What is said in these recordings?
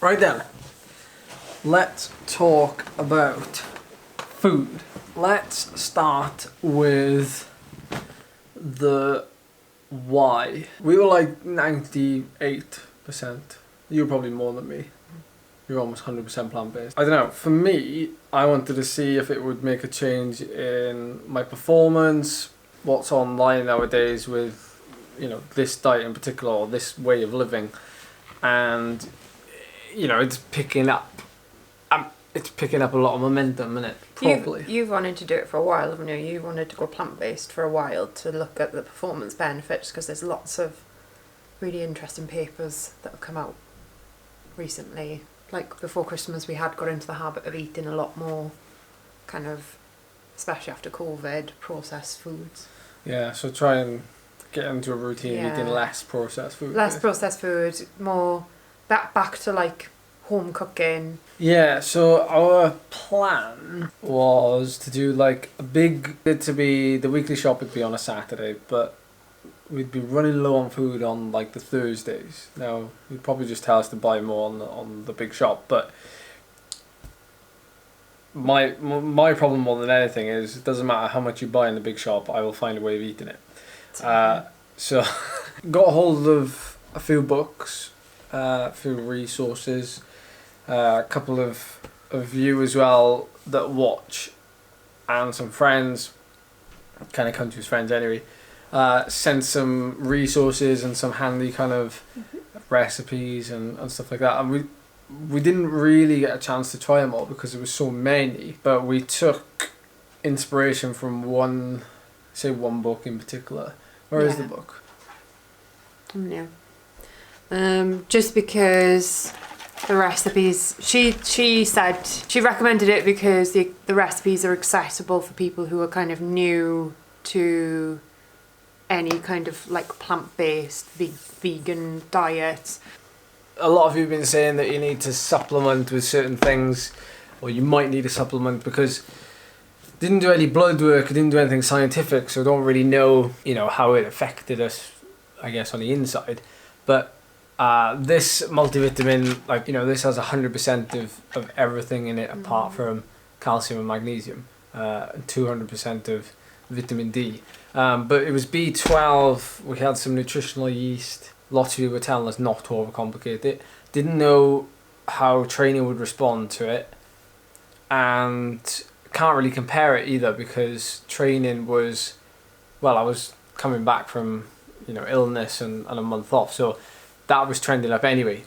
Right then, let's talk about food. Let's start with the why. We were like 98%. You were probably more than me. You're almost 100% plant-based. I don't know, for me, I wanted to see if it would make a change in my performance, what's online nowadays with, you know, this diet in particular, or this way of living. And, you know, it's picking up a lot of momentum, isn't it? Probably. You've wanted to do it for a while, haven't you? You wanted to go plant-based for a while to look at the performance benefits, because there's lots of really interesting papers that have come out recently. Like before Christmas, we had got into the habit of eating a lot more kind of, especially after COVID, processed foods. Yeah, so try and get into a routine of eating less processed food. Less processed food, more back to like home cooking. Yeah, so our plan was to do like the weekly shop would be on a Saturday, but we'd be running low on food on like the Thursdays. Now, you'd probably just tell us to buy more on the big shop, but my problem more than anything is it doesn't matter how much you buy in the big shop, I will find a way of eating it. So got a hold of a few books, a few resources, a couple of you as well that watch, and some friends, kind of come to his friends anyway, sent some resources and some handy kind of recipes and stuff like that. And we didn't really get a chance to try them all because there was so many, but we took inspiration from one book in particular. Where is the book? Yeah. Just because the recipes, she said she recommended it because the recipes are accessible for people who are kind of new to any kind of like plant-based vegan diet. A lot of you have been saying that you need to supplement with certain things, or you might need a supplement because it didn't do any blood work, it didn't do anything scientific, so I don't really know, you know, how it affected us, I guess, on the inside. But this multivitamin, like, you know, this has 100% of everything in it apart from calcium and magnesium, 200% of vitamin D. But it was B12, we had some nutritional yeast. Lots of you were telling us not to overcomplicate it. Didn't know how training would respond to it. And can't really compare it either because training was, well, I was coming back from, you know, illness and a month off. So that was trending up anyway.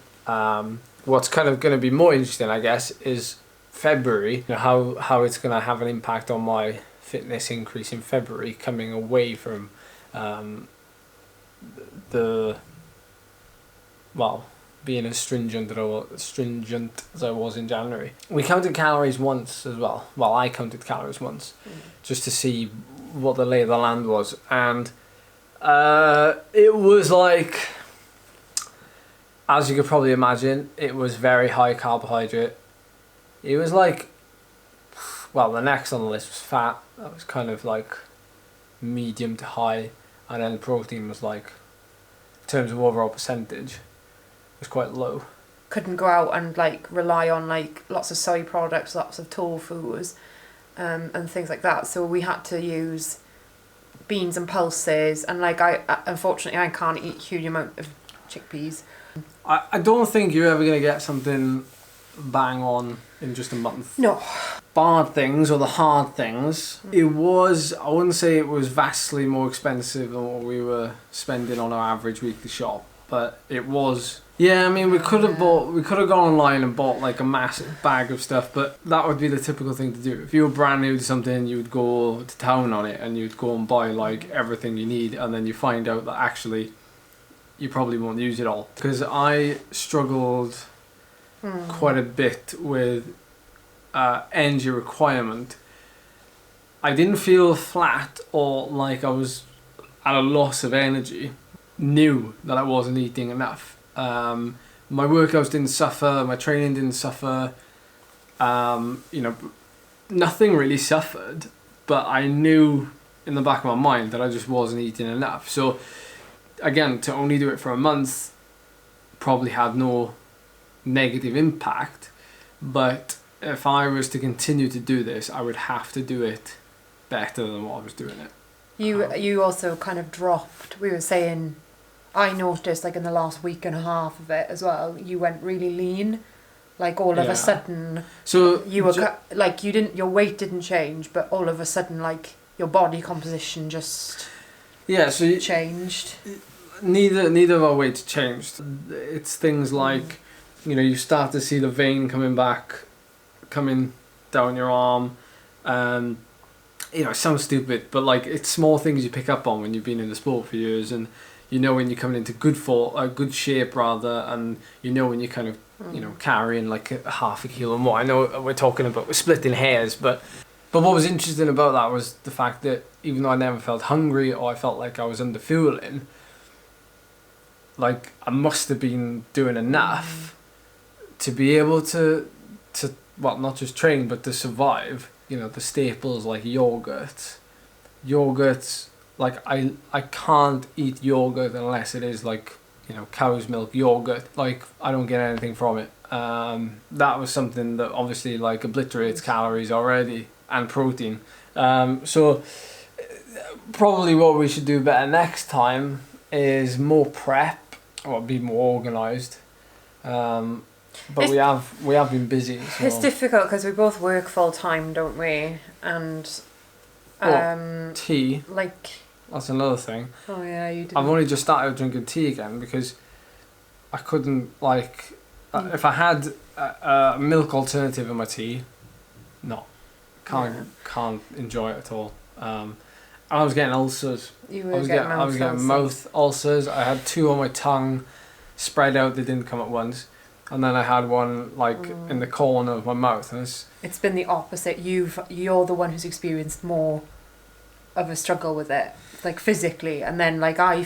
What's kind of going to be more interesting, I guess, is February. You know, how it's going to have an impact on my fitness increase in February, coming away from being as stringent as I was in January. We counted calories once as well. Well, I counted calories once, just to see what the lay of the land was, and it was like, as you could probably imagine, it was very high carbohydrate. It was like, well, the next on the list was fat. That was kind of like medium to high, and then protein was like, in terms of overall percentage, was quite low. Couldn't go out and like rely on like lots of soy products, lots of tofus, and things like that. So we had to use beans and pulses, and like unfortunately I can't eat a huge amount of chickpeas. I don't think you're ever gonna get something bang on in just a month. No. Bad things, or the hard things, it was, I wouldn't say it was vastly more expensive than what we were spending on our average weekly shop, but it was. Yeah, I mean, we could have gone online and bought like a massive bag of stuff, but that would be the typical thing to do. If you were brand new to something, you would go to town on it and you'd go and buy like everything you need, and then you find out that actually you probably won't use it all. Because I struggled quite a bit with energy requirement. I didn't feel flat or like I was at a loss of energy. Knew that I wasn't eating enough. My workouts didn't suffer, my training didn't suffer, you know, nothing really suffered, but I knew in the back of my mind that I just wasn't eating enough. So again, to only do it for a month probably had no negative impact, but if I was to continue to do this, I would have to do it better than what I was doing it. You also kind of dropped. We were saying, I noticed like in the last week and a half of it as well. You went really lean, like all of a sudden. So you were like you didn't. Your weight didn't change, but all of a sudden, like your body composition just changed. Neither of our weights changed. It's things like, you start to see the vein coming down your arm. It sounds stupid, but like it's small things you pick up on when you've been in the sport for years, and when you're coming into good shape rather, and when you're kind of carrying like a half a kilo more. I know we're splitting hairs, but what was interesting about that was the fact that even though I never felt hungry or I felt like I was under fueling, like I must have been doing enough to be able to not just train but to survive. The staples like yogurts, like I can't eat yogurt unless it is like cow's milk yogurt. Like I don't get anything from it. That was something that obviously like obliterates calories already and protein. So probably what we should do better next time is more prep or be more organised. But we have been busy. So. It's difficult because we both work full time, don't we? And tea. Like that's another thing. Oh yeah, you do. I've only just started drinking tea again because I couldn't if I had a milk alternative in my tea, can't enjoy it at all. And I was getting ulcers. I was getting mouth ulcers. I had 2 on my tongue, spread out. They didn't come at once. And then I had one in the corner of my mouth. And it's been the opposite. You're the one who's experienced more of a struggle with it, like physically. And then like I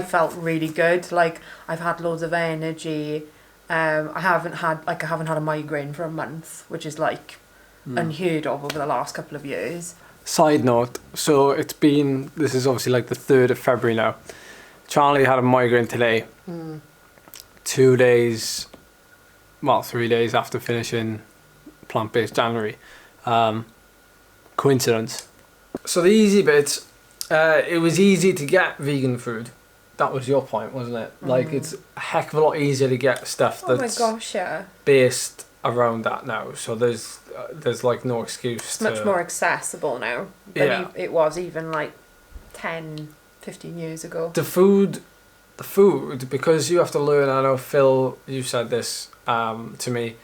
felt really good. Like I've had loads of energy. I haven't had a migraine for a month, which is like unheard of over the last couple of years. Side note, so this is obviously like the 3rd of February now. Charlie had a migraine today. 3 days after finishing plant-based January. Coincidence. So the easy bits, it was easy to get vegan food. That was your point, wasn't it? Like it's a heck of a lot easier to get stuff that's based around that now. So there's like no excuse. It's much more accessible now than it was even like 10, 15 years ago. The food, because you have to learn, I know Phil, you said this to me,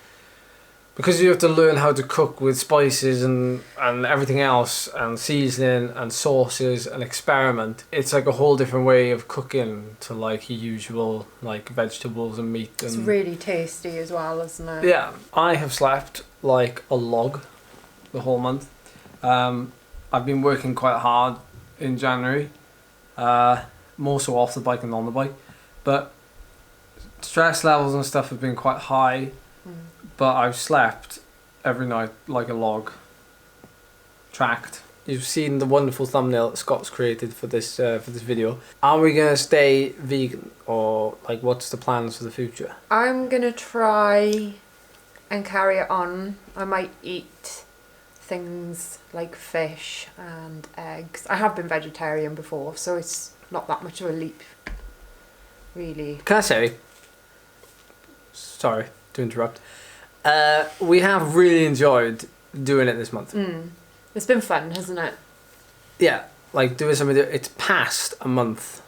because you have to learn how to cook with spices and everything else and seasoning and sauces and experiment. It's like a whole different way of cooking to like your usual like vegetables and meat. It's really tasty as well, isn't it? Yeah, I have slept like a log the whole month. I've been working quite hard in January, more so off the bike than on the bike, but stress levels and stuff have been quite high. But I've slept every night like a log. Tracked. You've seen the wonderful thumbnail that Scott's created for this video. Are we gonna stay vegan, or like what's the plans for the future? I'm gonna try and carry it on. I might eat things like fish and eggs. I have been vegetarian before, so it's not that much of a leap, really. Can I say? Sorry to interrupt. We have really enjoyed doing it this month. It's been fun, hasn't it? Yeah, like doing something. It's passed a month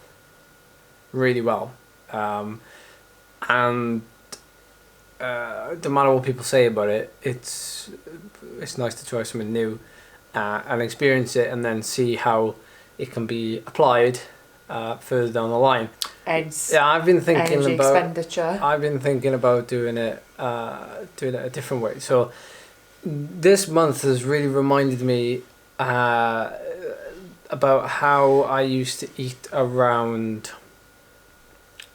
really well, and no matter what people say about it, it's nice to try something new and experience it, and then see how it can be applied further down the line. I've been thinking about expenditure. I've been thinking about doing it a different way. So this month has really reminded me about how I used to eat around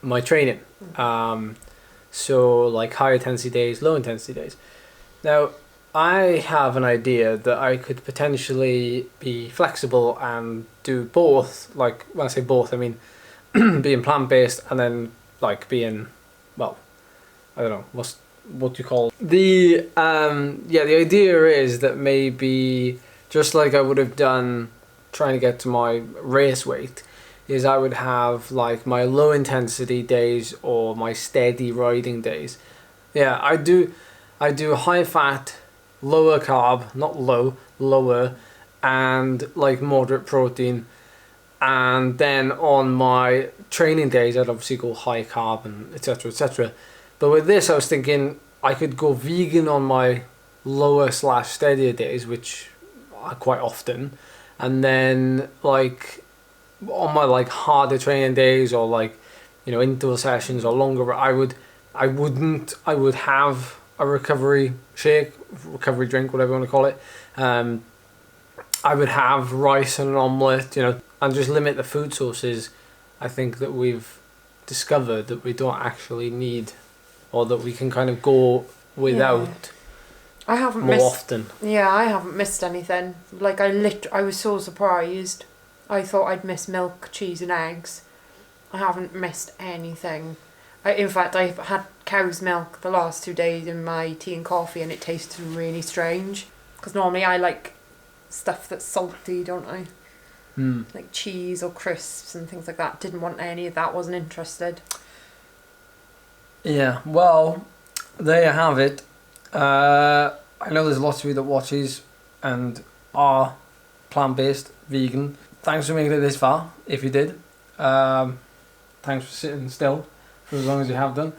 my training. So like high intensity days, low intensity days. Now I have an idea that I could potentially be flexible and do both. Like when I say both, I mean being plant-based and then like being well, I don't know, what do you call it? The the idea is that maybe just like I would have done trying to get to my race weight, is I would have like my low intensity days or my steady riding days. Yeah, I do high fat, lower carb, not low, lower, and like moderate protein. And then on my training days, I'd obviously go high carb and etc. etc. But with this, I was thinking I could go vegan on my lower / steadier days, which are quite often, and then like on my like harder training days or like, you know, interval sessions or longer, I would have a recovery shake, recovery drink, whatever you want to call it. I would have rice and an omelette, you know, and just limit the food sources. I think that we've discovered that we don't actually need, or that we can kind of go without. I haven't more missed, often. Yeah, I haven't missed anything. Like I was so surprised. I thought I'd miss milk, cheese and eggs. I haven't missed anything. In fact, I've had cow's milk the last 2 days in my tea and coffee, and it tasted really strange. Because normally I like stuff that's salty, don't I? Like cheese or crisps and things like that. Didn't want any of that, wasn't interested. Yeah, well, there you have it. I know there's lots of you that watches and are plant-based, vegan. Thanks for making it this far, if you did. Thanks for sitting still for as long as you have done.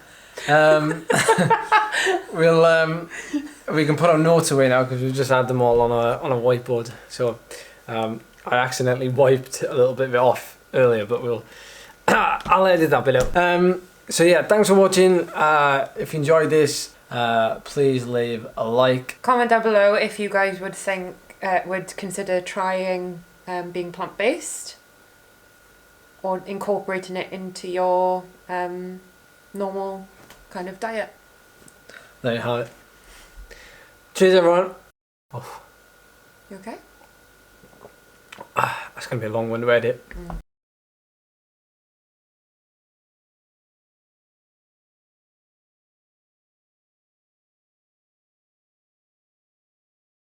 We can put our notes away now because we've just had them all on a whiteboard. So I accidentally wiped a little bit of it off earlier, but I'll edit that bit out. So yeah, thanks for watching. If you enjoyed this, please leave a like. Comment down below if you guys would consider trying being plant-based or incorporating it into your normal kind of diet. There you have it. Cheers, everyone. Oh. You okay? That's going to be a long one to edit.